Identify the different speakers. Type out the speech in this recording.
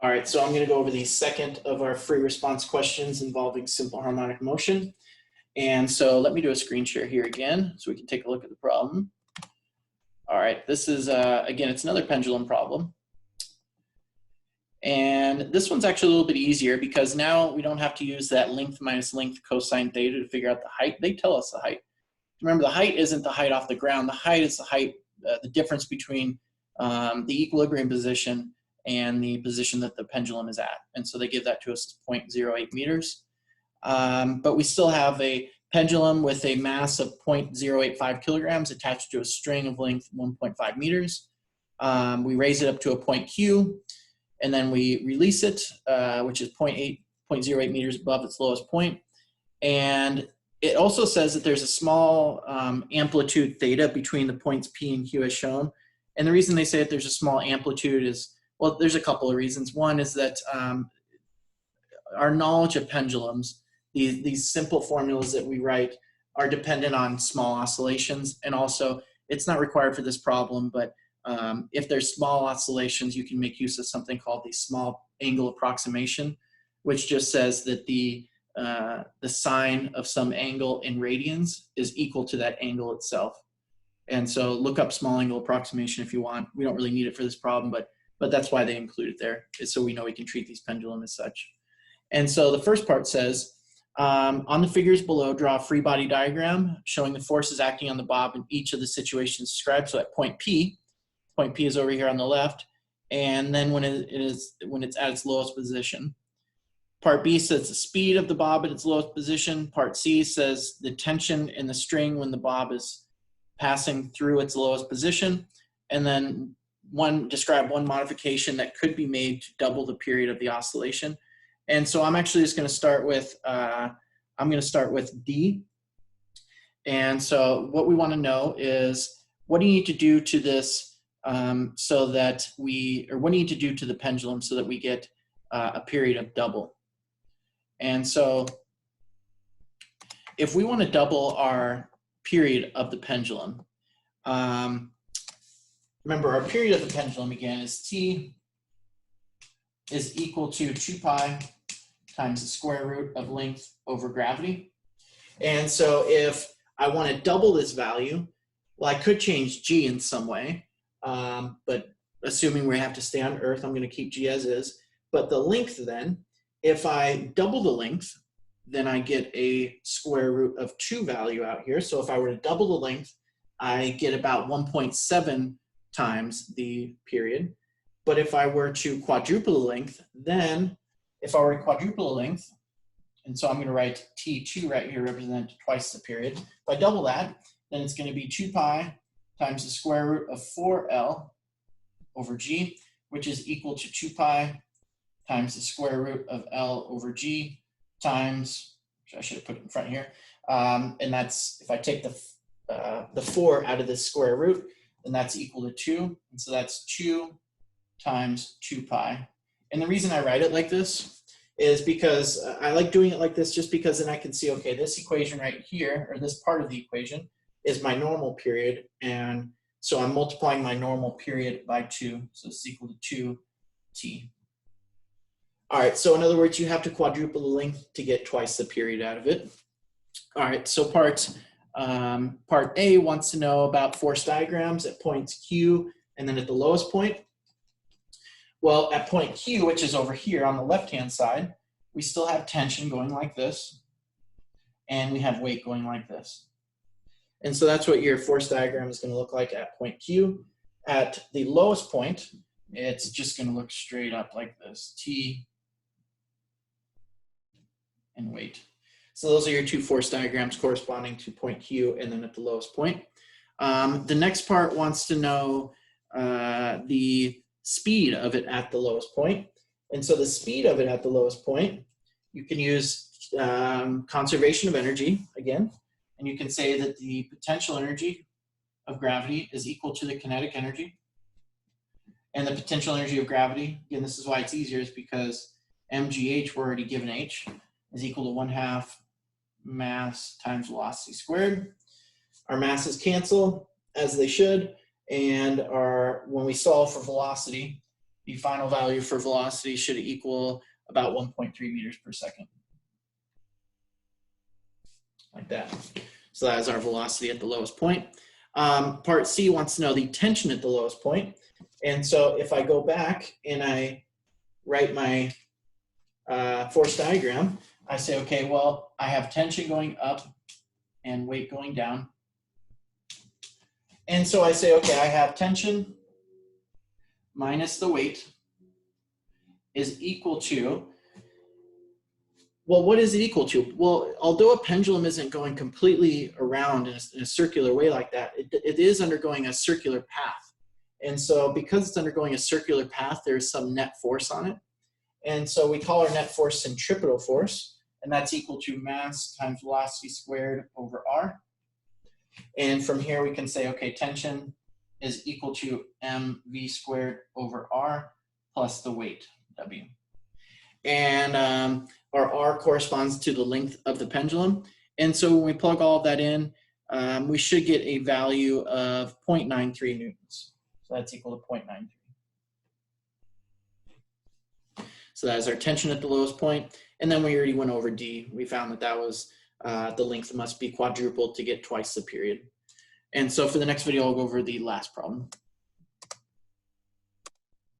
Speaker 1: All right, so I'm going to go over the second of our free response questions involving simple harmonic motion. And so let me do a screen share here again so we can take a look at the problem. All right, this is, again, it's another pendulum problem. And this one's actually a little bit easier because now we don't have to use that length minus length cosine theta to figure out the height. They tell us the height. Remember, the height isn't the height off the ground. The height is the height, the difference between the equilibrium position and the position that the pendulum is at. And so they give that to us as 0.08 meters. But we still have a pendulum with a mass of 0.085 kilograms attached to a string of length 1.5 meters. We raise it up to a point Q, and then we release it, which is 0.08 meters above its lowest point. And it also says that there's a small amplitude theta between the points P and Q as shown. And the reason they say that there's a small amplitude is, well, there's a couple of reasons. One is that our knowledge of pendulums, these simple formulas that we write, are dependent on small oscillations. And also, it's not required for this problem, but if there's small oscillations, you can make use of something called the small angle approximation, which just says that the sine of some angle in radians is equal to that angle itself. And so look up small angle approximation if you want. We don't really need it for this problem, but that's why they include it there, is so we know we can treat these pendulum as such. And so the first part says, on the figures below, draw a free body diagram showing the forces acting on the bob in each of the situations described. So at point P is over here on the left, and then when it's at its lowest position. Part B says the speed of the bob at its lowest position. Part C says the tension in the string when the bob is passing through its lowest position. And then describe one modification that could be made to double the period of the oscillation. And so I'm actually just going to start with, D. And so what we want to know is, what do you need to do to this what do you need to do to the pendulum so that we get a period of double? And so if we want to double our period of the pendulum, remember our period of the pendulum again is T is equal to 2 pi times the square root of length over gravity. And so if I want to double this value, well, I could change G in some way, but assuming we have to stay on Earth, I'm going to keep G as is. But the length then, if I double the length, then I get a square root of 2 value out here. So if I were to double the length, I get about 1.7 times the period. But if I were to quadruple the length, then if I were to quadruple the length, and so I'm going to write T2 right here, represent twice the period. If I double that, then it's going to be 2 pi times the square root of 4L over G, which is equal to 2 pi times the square root of L over G times, I should have put it in front here, and that's, if I take the 4 out of this square root, then that's equal to 2, and so that's 2 times 2 pi. And the reason I write it like this is because I like doing it like this, just because then I can see, okay, this equation right here, or this part of the equation, is my normal period, and so I'm multiplying my normal period by 2, so it's equal to 2t. All right, so in other words, you have to quadruple the length to get twice the period out of it. All right, so part A wants to know about force diagrams at points Q and then at the lowest point. Well, at point Q, which is over here on the left-hand side, we still have tension going like this, and we have weight going like this. And so that's what your force diagram is going to look like at point Q. At the lowest point, it's just going to look straight up like this, T and weight. So those are your two force diagrams corresponding to point Q and then at the lowest point. The next part wants to know the speed of it at the lowest point. And so the speed of it at the lowest point, you can use conservation of energy again, and you can say that the potential energy of gravity is equal to the kinetic energy. And the potential energy of gravity, again, this is why it's easier, is because mgh, we're already given h, is equal to 1/2 mass times velocity squared. Our masses cancel, as they should, and when we solve for velocity, the final value for velocity should equal about 1.3 meters per second. Like that. So that is our velocity at the lowest point. Part C wants to know the tension at the lowest point. And so if I go back and I write my force diagram, I say, okay, well, I have tension going up and weight going down. And so I say, okay, I have tension minus the weight is equal to, well, what is it equal to? Well, although a pendulum isn't going completely around in a circular way like that, it is undergoing a circular path. And so because it's undergoing a circular path, there's some net force on it. And so we call our net force centripetal force, and that's equal to mass times velocity squared over r. And from here we can say, okay, tension is equal to mv squared over r plus the weight, w. And our r corresponds to the length of the pendulum. And so when we plug all of that in, we should get a value of 0.93 newtons. So that's equal to 0.93. So that is our tension at the lowest point. And then we already went over D. We found that that was the length must be quadrupled to get twice the period. And so for the next video, I'll go over the last problem.